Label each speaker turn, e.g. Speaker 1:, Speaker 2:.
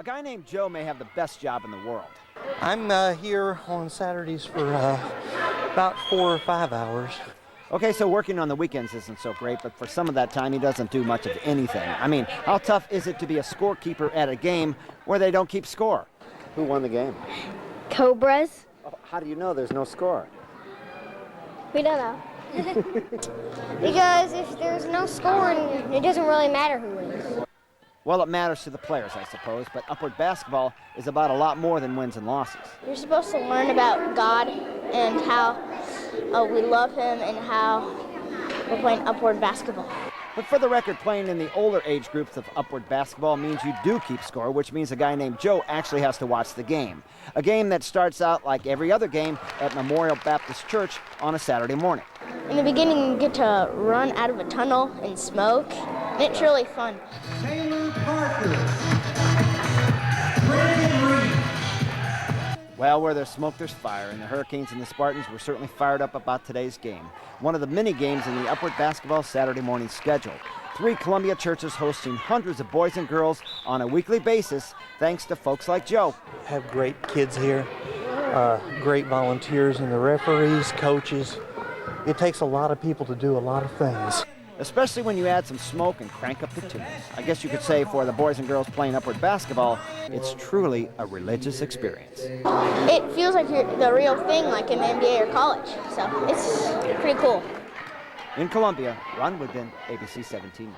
Speaker 1: A guy named Joe may have the best job in the world.
Speaker 2: I'm here on Saturdays for about 4 or 5 hours.
Speaker 1: Okay, so working on the weekends isn't so great, but for some of that time, he doesn't do much of anything. I mean, how tough is it to be a scorekeeper at a game where they don't keep score? Who won the game?
Speaker 3: Cobras.
Speaker 1: Oh, how do you know there's no score?
Speaker 3: We don't know. Because if there's no score, it doesn't really matter who wins.
Speaker 1: Well, it matters to the players, I suppose, but upward basketball is about a lot more than wins and losses.
Speaker 3: You're supposed to learn about God and how we love Him and how we're playing upward basketball.
Speaker 1: But for the record, playing in the older age groups of upward basketball means you do keep score, which means a guy named Joe actually has to watch the game. A game that starts out like every other game at Memorial Baptist Church on a Saturday morning.
Speaker 3: In the beginning, you get to run out of a tunnel and smoke, and it's really fun.
Speaker 1: Well, where there's smoke, there's fire, and the Hurricanes and the Spartans were certainly fired up about today's game. One of the many games in the upward basketball Saturday morning schedule. 3 Columbia churches hosting hundreds of boys and girls on a weekly basis, thanks to folks like Joe.
Speaker 2: Have great kids here, great volunteers and the referees, coaches. It takes a lot of people to do a lot of things.
Speaker 1: Especially when you add some smoke and crank up the tunes. I guess you could say for the boys and girls playing upward basketball, it's truly a religious experience.
Speaker 3: It feels like the real thing, like in the NBA or college, so it's pretty cool.
Speaker 1: In Columbia, Ron Widbin, ABC 17.